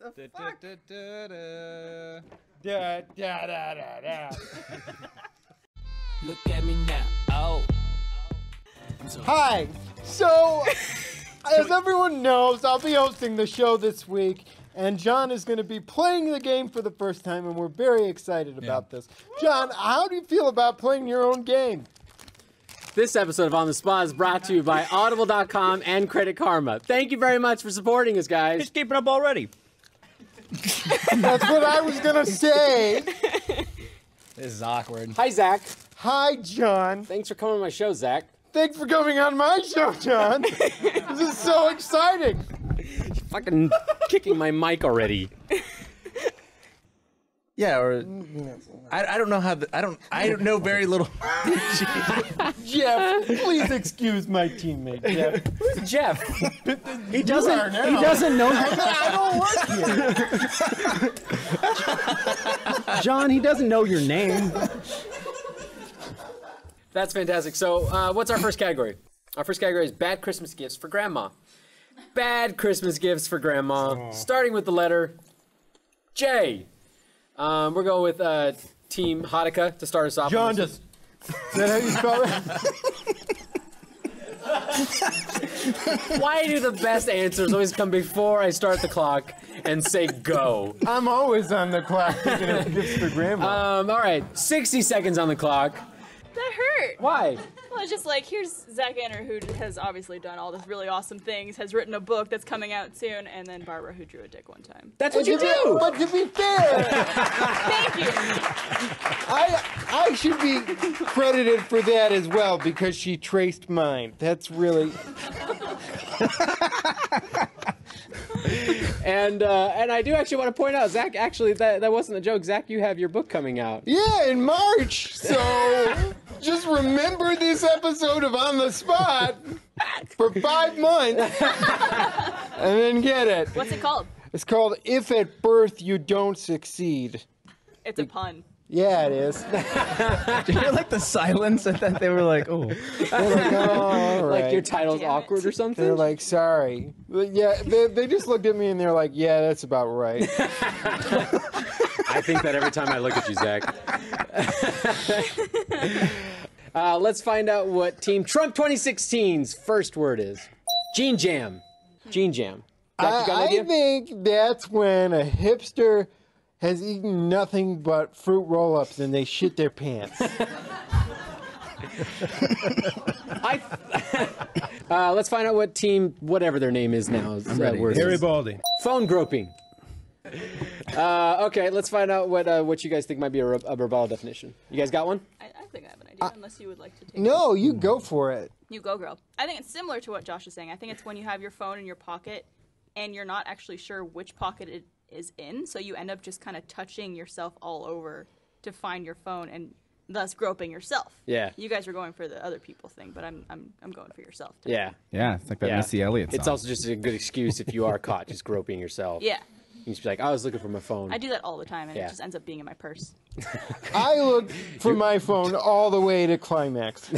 the fuck? Da, da, da, da, da. Look at me now. Oh. Hi. So, as everyone knows, I'll be hosting the show this week, and John is going to be playing the game for the first time, and we're very excited about this. John, how do you feel about playing your own game? This episode of On the Spot is brought to you by Audible.com and Credit Karma. Thank you very much for supporting us, guys. Just keeping up already. That's what I was going to say. This is awkward. Hi, Zach. Hi, John. Thanks for coming on my show, Zach. Thanks for coming on my show, John. This is so exciting. Fucking kicking my mic already. Yeah, or I don't know how I don't know very little. Jeff, please excuse my teammate, Jeff. Who's Jeff? He doesn't know. I don't work here. John, he doesn't know your name. That's fantastic. So, what's our first category? Our first category is bad Christmas gifts for grandma. Bad Christmas gifts for grandma. Starting with the letter J. We're going with Team Hanukkah to start us off. Jaundice. Is that how you spell it? Why do the best answers always come before I start the clock and say go? I'm always on the clock thinking of gifts for grandma. All right, 60 seconds on the clock. That hurt. Why? Well, it's just like, here's Zach Enner, who has obviously done all this really awesome things, has written a book that's coming out soon, and then Barbara, who drew a dick one time. That's what you do! But to be fair, Thank you. I should be credited for that as well because she traced mine. That's really... And I do actually want to point out, Zach, actually, that wasn't a joke. Zach, you have your book coming out. Yeah, in March. So just remember this episode of On the Spot for 5 months and then get it. What's it called? It's called If at Birth You Don't Succeed. It's a pun. Yeah, it is. Did you hear like the silence and then they were like, oh. They're like, oh, all right. Like your title's Damn it. awkward or something? They're like, sorry. Yeah, they just looked at me and they're like, yeah, that's about right. I think that every time I look at you, Zach. Let's find out what Team Trump 2016's first word is. Gene Jam. Gene Jam. Zach, you got an idea? I think that's when a hipster has eaten nothing but fruit roll-ups and they shit their pants. Let's find out what team, whatever their name is now. Harry Baldy. Phone groping. Okay, let's find out what you guys think might be a rebuttal definition. You guys got one? I think I have an idea, unless you would like to take it. No, you go for it. You go, girl. I think it's similar to what Josh is saying. I think it's when you have your phone in your pocket and you're not actually sure which pocket it is in, so you end up just kind of touching yourself all over to find your phone and thus groping yourself. Yeah. You guys are going for the other people thing, but I'm going for yourself too. Yeah. Yeah, it's like that Missy Elliott song. It's also just a good excuse if you are caught just groping yourself. Yeah. You just be like, I was looking for my phone. I do that all the time, and Yeah. it just ends up being in my purse. I look for my phone all the way to climax.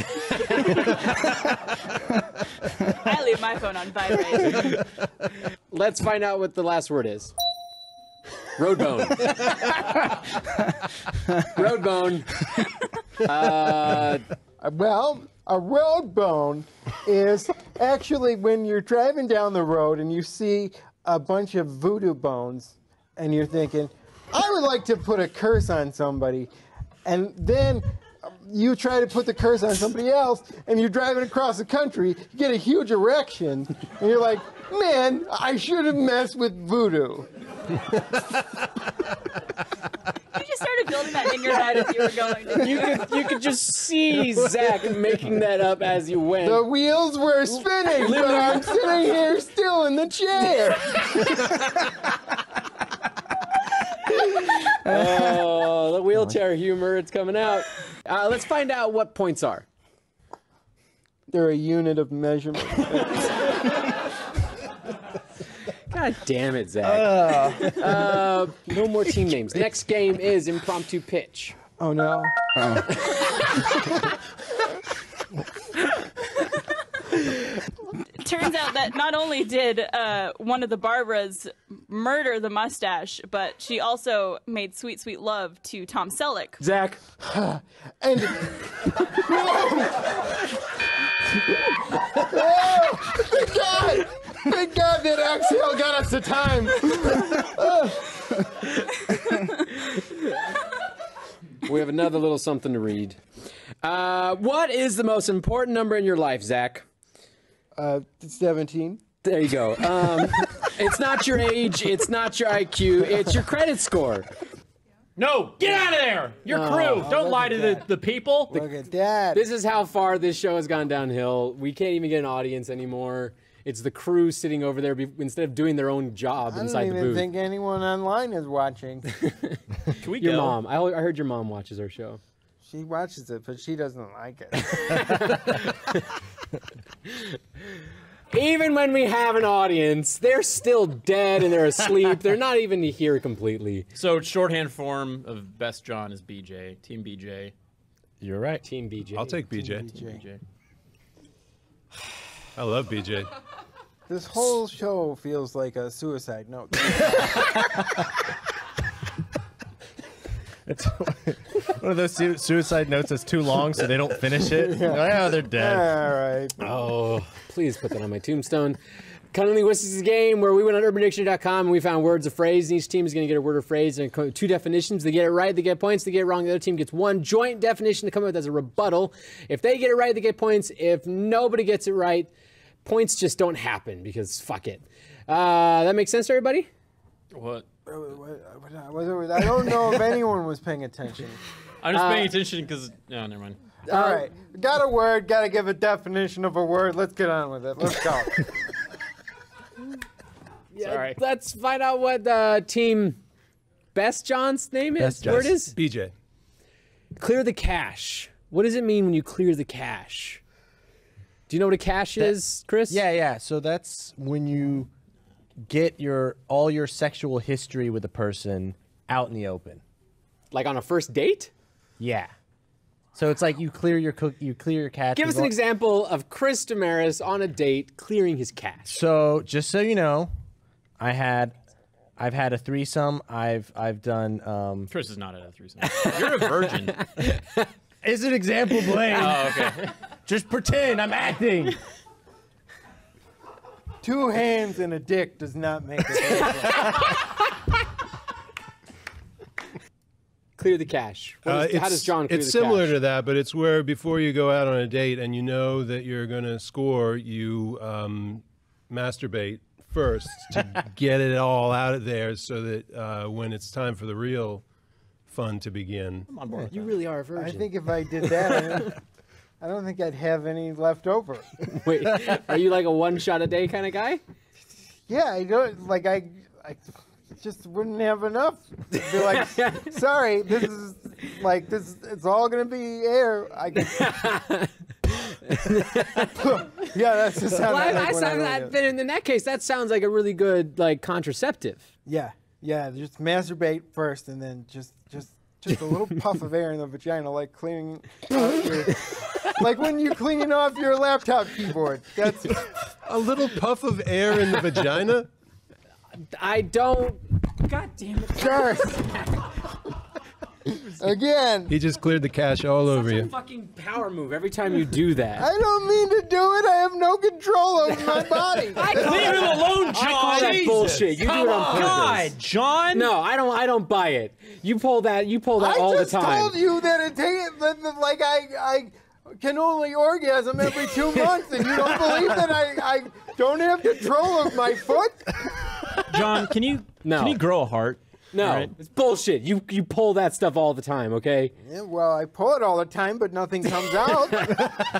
I leave my phone on vibrate. Let's find out what the last word is. Road bone. Road bone. Well, a road bone is actually when you're driving down the road and you see a bunch of voodoo bones and you're thinking, I would like to put a curse on somebody. And then you try to put the curse on somebody else and you're driving across the country, you get a huge erection, and you're like, man, I should have messed with voodoo. You just started building that in your head as you were going. You could just see Zach making that up as you went. The wheels were spinning, but I'm sitting here still in the chair. Oh, the wheelchair humor, it's coming out. Let's find out what points are. They're a unit of measurement. God damn it, Zach. No more team names. Next game is impromptu pitch. Oh, no. turns out that not only did one of the Barbaras murder the mustache, but she also made sweet, sweet love to Tom Selleck. Zach. And thank God that exhale got us to time. We have another little something to read. What is the most important number in your life, Zach? 17. There you go. It's not your age. It's not your IQ. It's your credit score. No, get out of there! Your crew! Don't lie to the people! Look at that. This is how far this show has gone downhill. We can't even get an audience anymore. It's the crew sitting over there instead of doing their own job inside the booth. I don't even think anyone online is watching. Can we Your go? mom. I heard your mom watches our show. She watches it, but she doesn't like it. Even when we have an audience, they're still dead and they're asleep. They're not even here completely. So shorthand form of Best John is BJ. Team BJ. You're right. Team BJ. I'll take BJ. BJ. I love BJ. This whole show feels like a suicide note. It's one of those suicide notes that's too long, so they don't finish it. Oh, they're dead. All right. Oh, please put that on my tombstone. Cunning Linguistics is a game where we went on UrbanDictionary.com and we found words of phrase, and each team is going to get a word or phrase and two definitions. They get it right, they get points. They get it wrong, the other team gets one joint definition to come up with as a rebuttal. If they get it right, they get points. If nobody gets it right, points just don't happen because fuck it. That makes sense to everybody? What? I don't know if anyone was paying attention. I'm just paying attention because... No, never mind. All right. Got a word, got to give a definition of a word. Let's get on with it. Let's go. Sorry. Let's find out what Team Best John's name is. Word is? BJ. Clear the cache. What does it mean when you clear the cache? Do you know what a cache is, Chris? Yeah. So that's when you get all your sexual history with a person out in the open. Like on a first date? Yeah. So it's like you clear your cache. Give us an example of Chris Damaris on a date clearing his cache. So just so you know, I've had a threesome. I've done. Chris is not at a threesome. You're a virgin. Is an example, Blaine? Oh, okay. Just pretend I'm acting. 2 hands and a dick does not make it. Clear the cache. How does John clear the cache? It's similar to that, but it's where before you go out on a date and you know that you're going to score, you masturbate first to get it all out of there so that when it's time for the real fun to begin. I'm on board with You that. really are a virgin. I think if I did that, I don't think I'd have any left over. Wait, are you like a one shot a day kind of guy? Yeah, I don't like I just wouldn't have enough. Be like, sorry, this is like this. It's all gonna be air. Yeah, that's just how. In that case, that sounds like a really good like contraceptive. Yeah, just masturbate first, and then just a little puff of air in the vagina, like cleaning, like when you're cleaning off your laptop keyboard. That's A little puff of air in the vagina? I don't. God damn it! sure. Again, He just cleared the cache all over Such a you. fucking power move every time you do that. I don't mean to do it. I have no control over my body. Leave him alone, John! I call that bullshit. You do it on purpose. God, John! No, I don't buy it. You pull that I all the just time. told you that like I can only orgasm every 2 months, and you don't believe that I don't have control of my foot? John, can you grow a heart? No, Right. it's bullshit. You pull that stuff all the time, okay? Yeah, well, I pull it all the time, but nothing comes out.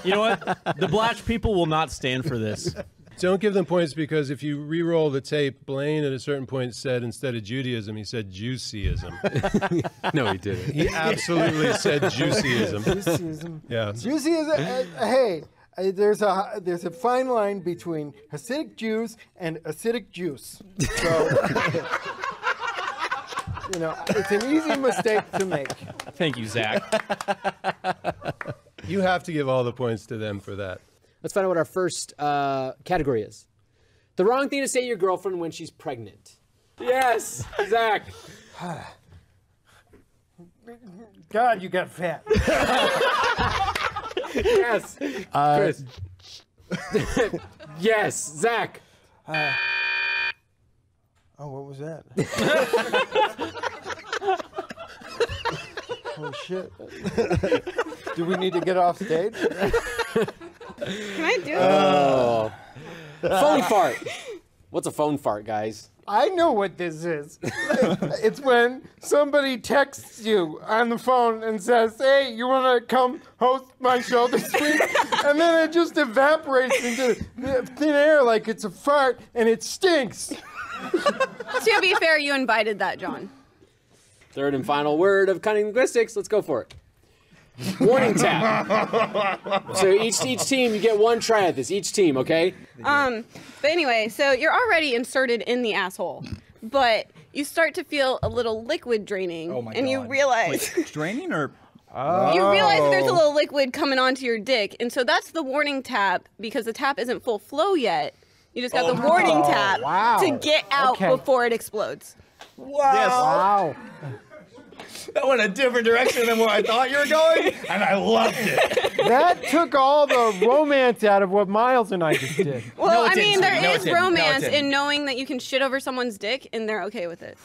You know what? The black people will not stand for this. Don't give them points because if you re-roll the tape, Blaine at a certain point said instead of Judaism, he said Juicyism. No, he didn't. He absolutely said Juicyism. Juicyism. Yeah. Juicy is hey. There's a fine line between Hasidic Jews and acidic juice. So, you know, it's an easy mistake to make. Thank you, Zach. You have to give all the points to them for that. Let's find out what our first category is. The wrong thing to say to your girlfriend when she's pregnant. Yes, Zach. God, you got fat. Yes, Chris. Yes, Zach. Oh, what was that? Oh, shit. Do we need to get off stage? Can I do it? Oh. Phone fart. What's a phone fart, guys? I know what this is. It's when somebody texts you on the phone and says, hey, you want to come host my show this week? And then it just evaporates into thin air like it's a fart, and it stinks. To be fair, you invited that, John. Third and final word of cunning linguistics. Let's go for it. Warning tap. So each team, you get one try at this. Each team, okay? But anyway, so you're already inserted in the asshole, but you start to feel a little liquid draining, Oh my and God. you realize Wait, draining or? you realize that there's a little liquid coming onto your dick, and so that's the warning tap because the tap isn't full flow yet. You just got the warning tap to get out before it explodes. Wow. Yes. Wow. That went a different direction than where I thought you were going, and I loved it. That took all the romance out of what Miles and I just did. Well, it I mean, didn't. there No, it is didn't. No, it romance didn't. in knowing that you can shit over someone's dick, and they're okay with it.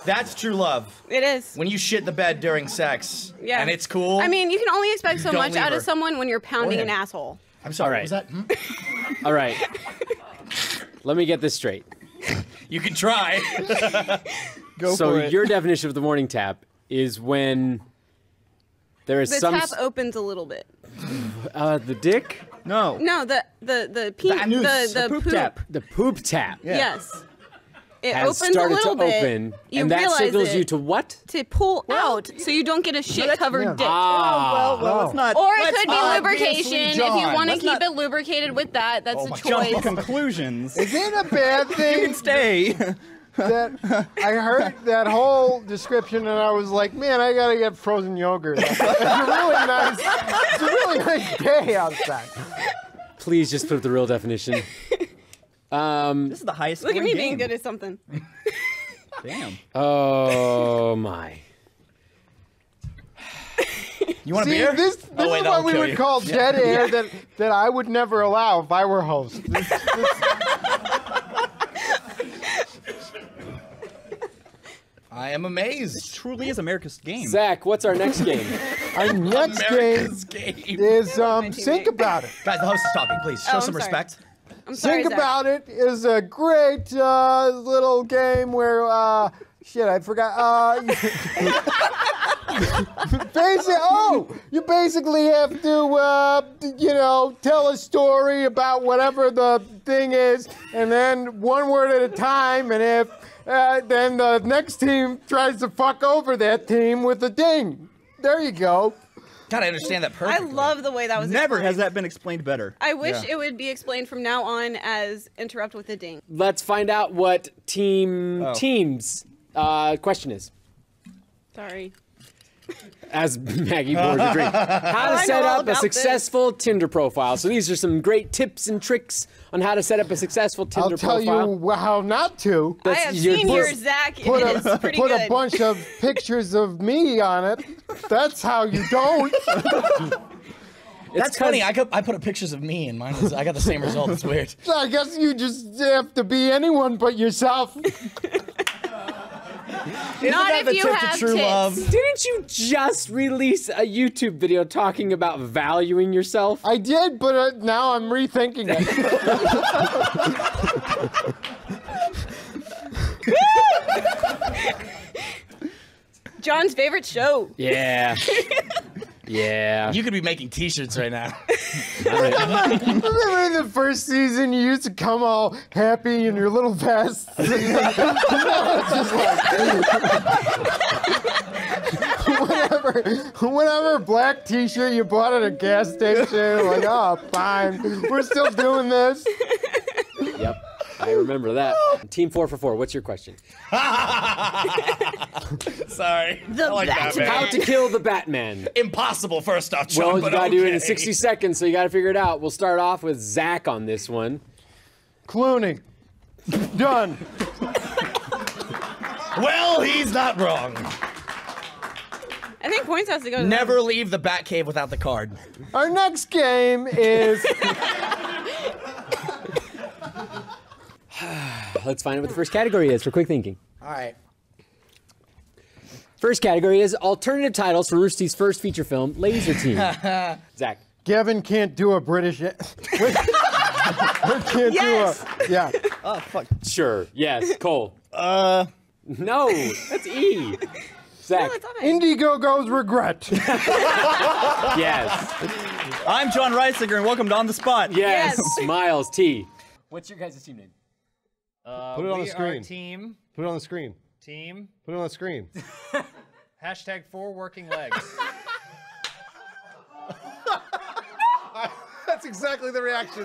That's true love. It is. When you shit the bed during sex, Yeah. and it's cool. I mean, you can only expect so Don't much leave out her. of someone when you're pounding ahead. an asshole. I'm sorry. All Was that? All right. Let me get this straight. You can try. Go So for it. your definition of the morning tap is when there is The some tap opens a little bit. the dick, No, the anus, the poop poop. tap. the poop tap Yes. It has opens a started little to bit. open, You and that realize signals it you to what? to pull out, so you don't get a shit-covered dick. Ah. Well, let's not. Or it let's could be not lubrication. If John, you want to let's keep not it lubricated with that, that's a my choice. God. Conclusions. Is it a bad You thing can stay. that I heard that whole description and I was like, man, I gotta get frozen yogurt. It's a really nice day outside. Please just put up the real definition. This is the highest Look at scoring me game. being good at something. Damn. Oh my. You want a See, beer? this Oh, is wait, what that'll we kill would you. call dead air that I would never allow if I were host. I am amazed. Truly is America's game. Zach, what's our next game? Our next America's game game. is teammate. Think About It. Guys, the host is talking. Please show I'm some sorry. respect. I'm sorry, Think Zach. About It is a great little game where, shit, I forgot. You basically have to, tell a story about whatever the thing is, and then one word at a time, and if then the next team tries to fuck over that team with a ding. There you go. God, I understand that I perfectly. love the way that was Never explained. has that been explained better. I wish it would be explained from now on as interrupt with a ding. Let's find out what team's question is. Sorry. As Maggie pours a drink. How to I set know all up a about successful Tinder profile. So these are some great tips and tricks on how to set up a successful Tinder I'll tell profile. you how not to. I have your seen your Zach, and it is pretty Put good. a bunch of pictures of me on it. That's how you don't. That's funny. I put up pictures of me, and mine is. I got the same result. It's weird. I guess you just have to be anyone but yourself. Not that if the you tip to have true tits. love? Didn't you just release a YouTube video talking about valuing yourself? I did, but now I'm rethinking it. John's favorite show. Yeah. Yeah. You could be making T-shirts right now. Remember in the first season, you used to come all happy in your little vests. Now it's just like, whatever black T-shirt you bought at a gas station, like, oh, fine, we're still doing this. Yep. I remember that. Team 4 for 4. What's your question? Sorry. The I like Batman. How to kill the Batman. Impossible first off, Sean, Well, you but gotta do it in okay. 60 seconds, so you gotta figure it out. We'll start off with Zach on this one. Clooney. Done. Well, he's not wrong. I think points has to go to Never leave the Batcave without the card. Our next game is Let's find out what the first category is for quick thinking. all right. First category is alternative titles for Rooster Teeth's first feature film, Lazer Team. Zach. Gavin can't do a British. Yes. Yeah. Oh, fuck. Sure. Yes. Cole. No, that's E. Zach. No, it's all right. Indiegogo's regret. Yes. I'm John Reisinger, and welcome to On the Spot. Yes. Yes. Miles T. What's your guys' team name? Put it on the screen. Team. Put it on the screen. Team. Put it on the screen. Hashtag 4 working legs. That's exactly the reaction.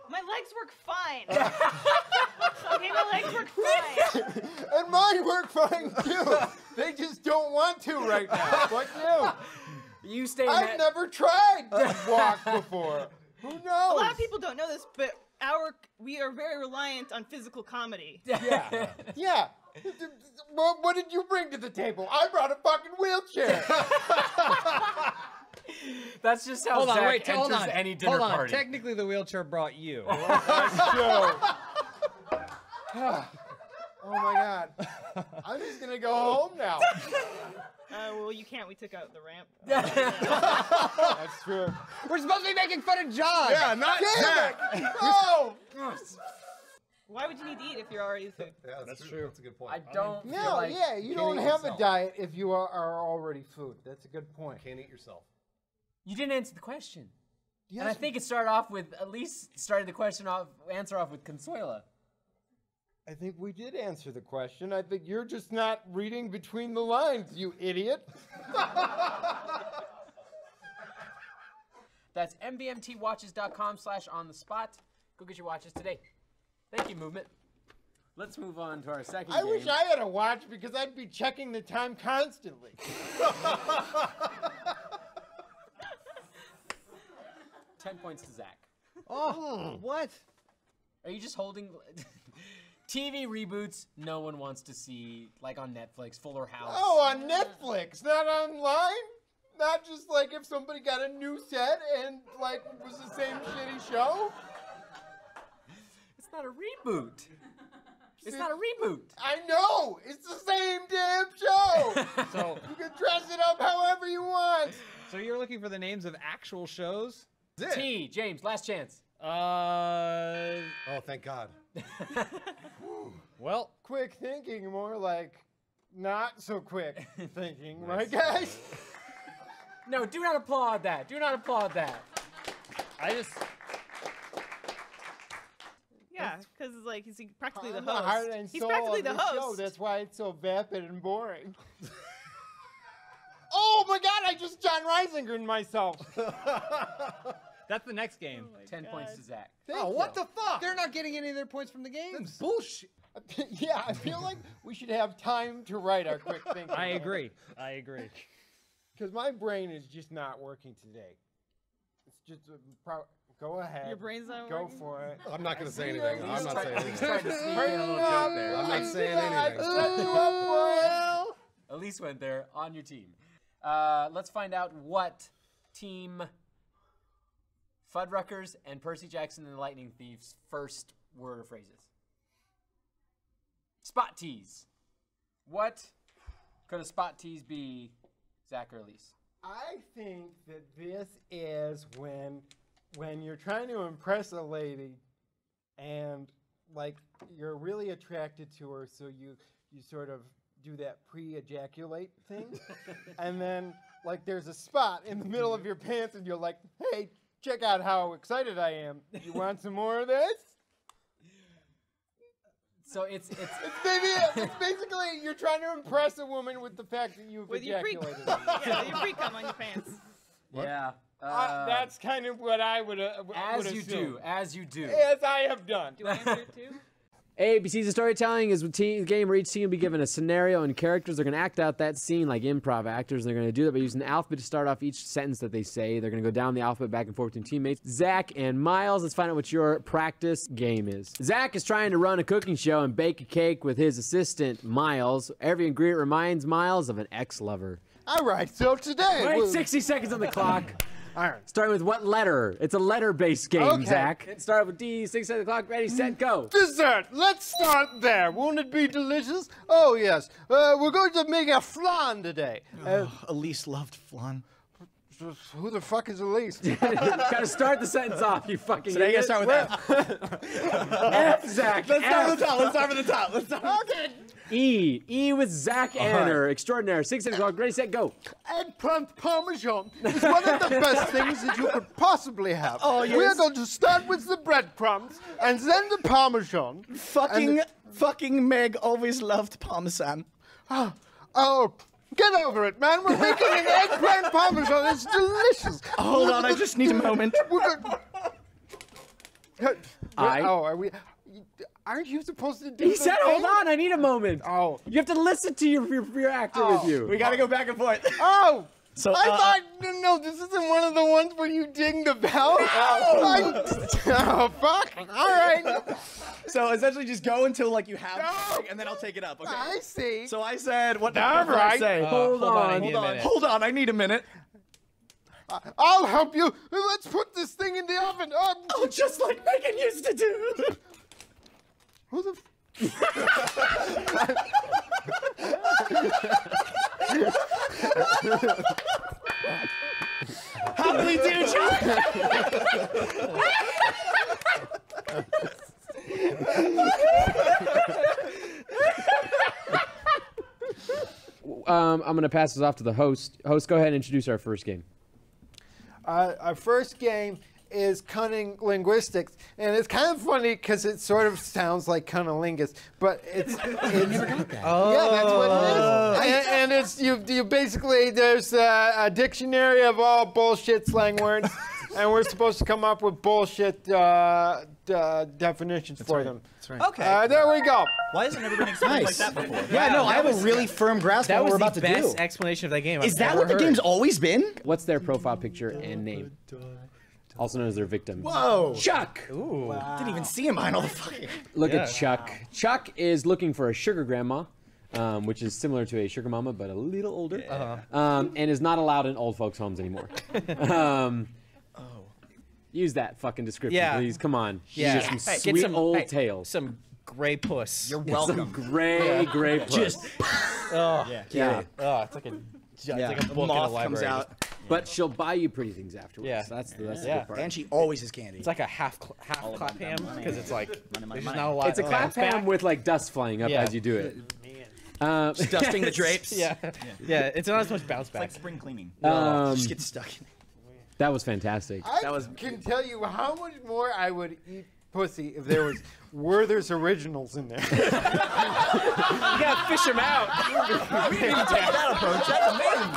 My legs work fine. Okay, my legs work fine. And mine work fine too. They just don't want to right now. Like you. You stay in I've that. never tried to walk before. Who knows? A lot of people don't know this, but we are very reliant on physical comedy. Yeah. Yeah. What did you bring to the table? I brought a fucking wheelchair. That's just how Hold on, Zach wait, hold enters on. any dinner Hold on. party. Technically, the wheelchair brought you. Oh my god. I'm just gonna go home now. Well, you can't. We took out the ramp. That's true. We're supposed to be making fun of John. Yeah, not Zach. No! Why would you need to eat if you're already food? Yeah, that's true. That's a good point. I don't feel No, like yeah, you don't eat have yourself. a diet if you are already food. That's a good point. Can't eat yourself. you didn't answer the question. Yes. And I think it started off with at least started the question off answer off with Consuela. I think we did answer the question. I think you're just not reading between the lines, you idiot. That's mbmtwatches.com/on-the-spot. Go get your watches today. Thank you, Movement. Let's move on to our second I game. wish I had a watch because I'd be checking the time constantly. 10 points to Zach. Oh, what? Are you just holding TV reboots no one wants to see, like on Netflix, Fuller House? Oh, on Netflix, not online? Not just like if somebody got a new set and like it was the same shitty show? It's not a reboot. It's not a reboot. I know! It's the same damn show! So, You can dress it up however you want! so you're looking for the names of actual shows? T, James, last chance. Oh, thank God. Well, Quick thinking, more like not so quick thinking, right guys? No, do not applaud that. Do not applaud that. I just... Yeah, because like he's practically the I'm the heart host. and He's soul practically of the the show. host. That's why it's so vapid and boring. Oh my God! I just John Reisinger myself. That's the next game. 10 points to Zach. Thank What you. the fuck? They're not getting any of their points from the games. Bullshit. Yeah, I feel like we should have time to write our quick thinking. I agree. I agree. Because my brain is just not working today. It's just go ahead. Your brain's not Go working? for it. I'm not going to say See, anything. I'm not saying He's anything. trying to sneak in a little joke there. I'm not saying I anything. set you up for it. Elise went there on your team. Let's find out what team Fuddruckers and Percy Jackson and the Lightning Thieves' first word or phrases. Spot tease. What could a spot tease be, Zach or Elise? I think that this is when you're trying to impress a lady and like you're really attracted to her, so you sort of do that pre-ejaculate thing. And then like there's a spot in the middle of your pants and you're like, "Hey, check out how excited I am. You want some more of this?" So it's It's basically you're trying to impress a woman with the fact that you've With your ejaculated. Yeah, your pre-cum on your pants. yeah. That's kind of what I would as you assume. do, as you do. As I have done. Do I answer it too? ABCs of storytelling is a game where each team will be given a scenario and characters. They're going to act out that scene like improv actors. And they're going to do that by using the alphabet to start off each sentence that they say. They're going to go down the alphabet back and forth between teammates. Zach and Miles, let's find out what your practice game is. Zach is trying to run a cooking show and bake a cake with his assistant, Miles. Every ingredient reminds Miles of an ex-lover. All right, so today... Wait, 60 seconds on the clock. All right. Starting with what letter? It's a letter-based game, Okay. Zach. Start with D, 6 on the clock, ready, set, go. Dessert. Let's start there. Won't it be delicious? Oh, yes. We're going to make a flan today. Elise loved flan. Who the fuck is Elise? Gotta start the sentence off, you fucking So now you idiot. gotta start with F. F, Zach. Let's start F. with the top. Let's start with the top. Let's start. Okay. E. E with Zach Anner. Extraordinaire. 6 on the clock, ready, set, go. Eggplant parmesan is one of the best things that you could possibly have. Oh, yes. We're going to start with the breadcrumbs and then the parmesan. Fucking Meg always loved parmesan. Oh, get over it, man. We're making an eggplant parmesan. It's delicious. Hold on, I just need a moment. Are we? Aren't you supposed to do He the said, thing? hold on, I need a moment. Oh. You have to listen to your actor with you. We gotta go back and forth. Oh. So, I thought, no, this isn't one of the ones where you ding the bell. Oh, fuck. All right. So essentially just go until like you have and then I'll take it up, okay? I see. So I said, what the All fuck did I right. say? Hold on. I need a minute. Hold on, I need a minute. I'll help you. Let's put this thing in the oven. Oh, just like Megan used to do. Who the? How do we do, John? I'm going to pass this off to the host. Host, go ahead and introduce our first game. Our first game is cunning linguistics, and it's kind of funny because it sort of sounds like cunnilingus, but it's yeah, that's what it is. And it's you basically there's a dictionary of all bullshit slang words, and we're supposed to come up with bullshit definitions for them. That's right. Okay. There we go. Why hasn't everybody explained like that before? Yeah, no, I have a really firm grasp of what we're about to do. That was the best explanation of that game. Is that what the game's always been? What's their profile picture and name? Also known as their victim. Whoa. Chuck! Ooh. Wow. Didn't even see him behind all the fucking... Look at Chuck. Wow. Chuck is looking for a sugar grandma, which is similar to a sugar mama, but a little older, and is not allowed in old folks' homes anymore. Use that fucking description, please. Come on. Yeah. Just some sweet old tales. Some gray puss. You're welcome. Some gray puss. Just... Oh, yeah. Oh, it's like a... It's like a book in a Moth library. comes out. But she'll buy you pretty things afterwards. Yeah. That's the good part. And she always has candy. It's like a half clap ham because it's like there's just not a lot. It's a clap ham with like dust flying up as you do it. Just dusting the drapes. Yeah. It's not as much bounce back. It's like spring cleaning. Just get stuck in it. That was fantastic. I can tell you how much more I would eat pussy if there was Werther's Originals in there. You gotta fish them out. We didn't take that approach. That's amazing.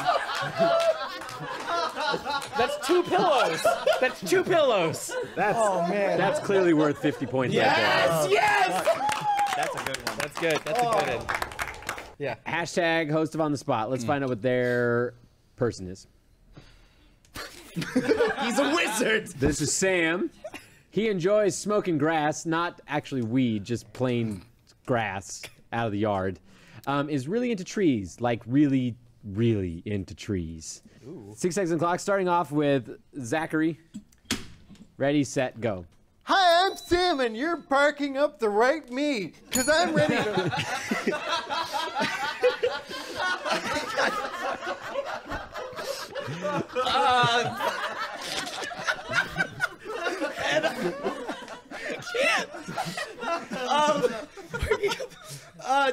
That's 2 pillows. That's 2 pillows. That's clearly worth 50 points right there. Yes! That's a good one. That's good. That's a good one. Yeah. Hashtag host of On the Spot. Let's find out what their person is. He's a wizard. This is Sam. He enjoys smoking grass, not actually weed, just plain grass out of the yard. Is really into trees, like really, really into trees. Ooh. 6 seconds on the clock, starting off with Zachary. Ready, set, go. Hi, I'm Sam, and you're barking up the right meat, because I'm ready to...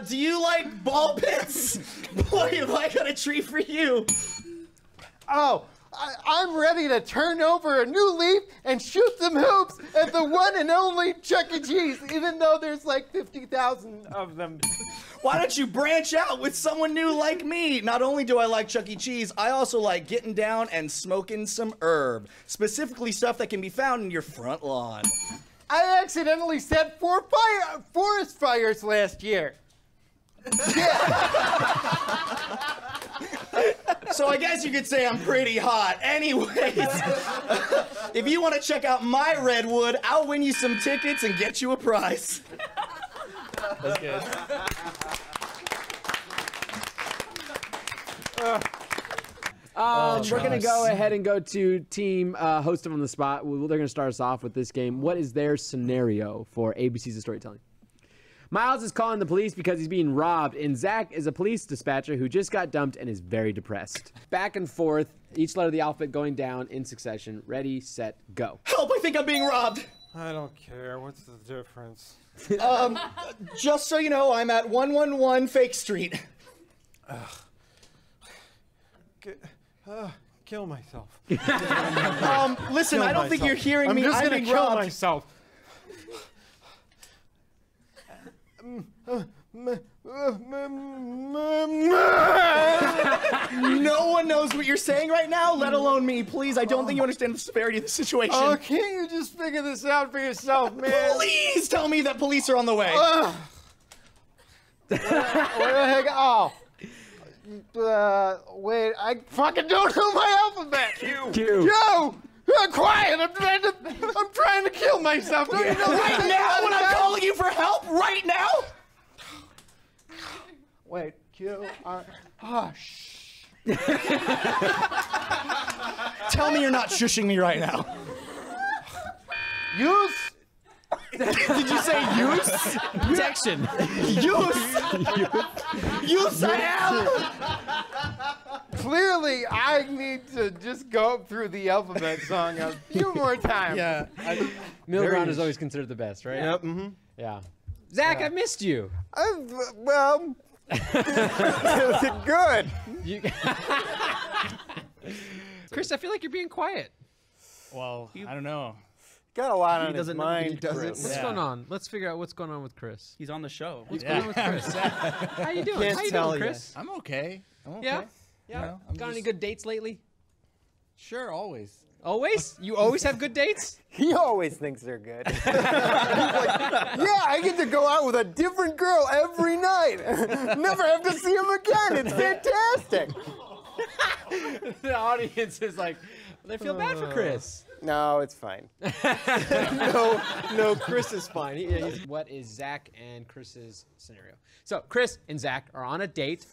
Do you like ball pits? Boy, am I got a treat for you. Oh, I'm ready to turn over a new leaf and shoot some hoops at the one and only Chuck E. Cheese, even though there's like 50,000 of them. Why don't you branch out with someone new like me? Not only do I like Chuck E. Cheese, I also like getting down and smoking some herb. Specifically stuff that can be found in your front lawn. I accidentally set 4 forest fires last year. So I guess you could say I'm pretty hot. Anyways, if you want to check out my redwood, I'll win you some tickets and get you a prize. That's good. We're going to go ahead and go to team host them on the spot. They're going to start us off with this game. What is their scenario for ABC's of Storytelling? Miles is calling the police because he's being robbed, and Zach is a police dispatcher who just got dumped and is very depressed. Back and forth, each letter of the alphabet going down in succession. Ready, set, go. Help, I think I'm being robbed. I don't care. What's the difference? Just so you know, I'm at 111 Fake Street. Kill myself. Listen, I don't think you're hearing me. I'm just gonna being kill robbed. myself. No one knows what you're saying right now, let alone me. Please, I don't think you understand the severity of the situation. Oh, can't you just figure this out for yourself, man? Please tell me that police are on the way. What the heck? Oh. Wait, I fucking don't know my alphabet. Q. Yo! Quiet! I'm trying to kill myself. Don't you know Right now, when I'm calling you for help, right now? Wait, Q, R. Oh, shh. Tell me you're not shushing me right now. Use? Did you say use? Protection. Use? Use I am! Clearly, I need to just go through the alphabet song a few more times. Yeah. Middle ground is always considered the best, right? Yep. Mm-hmm. Yeah. Zach, I missed you. Well, good. Chris, I feel like you're being quiet. Well, I don't know. Got a lot on his doesn't- mind. he doesn't- Chris. What's going on? Let's figure out what's going on with Chris. He's on the show. What's going on with Chris? How you doing? How you doing, Chris? I'm okay. Yeah? Yeah. Yeah? I'm Got any just- good dates lately? Sure, always. Always? You always have good dates? He always thinks they're good. He's like, yeah, I get to go out with a different girl every night. Never have to see him again. It's fantastic. The audience is like, they feel bad for Chris. No, it's fine. no, Chris is fine. What is Zach and Chris's scenario? So Chris and Zach are on a date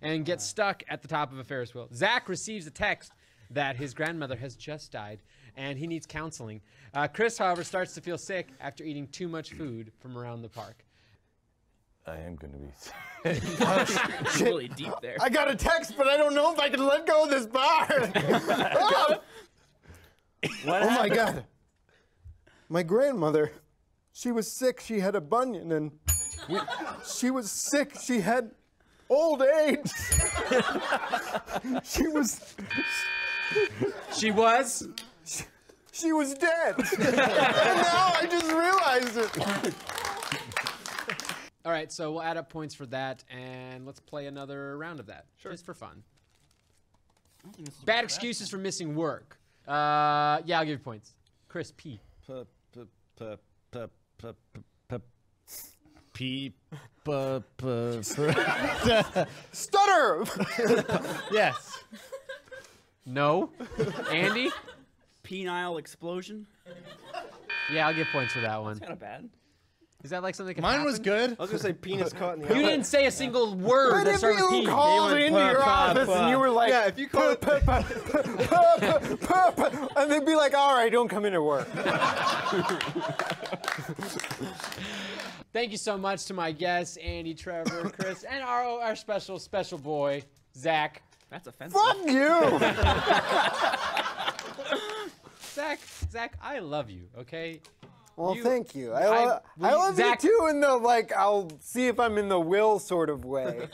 and get stuck at the top of a Ferris wheel. Zach receives a text that his grandmother has just died and he needs counseling. Chris, however, starts to feel sick after eating too much food from around the park. I am going to be sick. It's really deep there. I got a text, but I don't know if I can let go of this bar. Oh my God. My grandmother, she was sick. She had a bunion and she was sick. She had old age. She was dead. And now I just realized it. All right, so we'll add up points for that, and let's play another round of that, just for fun. Bad excuses for missing work. Yeah, I'll give you points. Chris, P. Stutter. Yes. No. Andy? Penile explosion. Yeah, I'll give points for that one. Kind of bad. Is that like something that can Mine happen? was good. I was gonna say penis caught in the You didn't say a single word What that if started with you P. called into your office and you were like, Yeah, if you call it and they'd be like, all right, don't come into work. Thank you so much to my guests, Andy, Trevor, Chris, and our special boy, Zach. That's offensive. Fuck you. Zach, I love you, okay? Well, thank you. I Will you- love Zach- you too in the, like, I'll see if I'm in the will sort of way.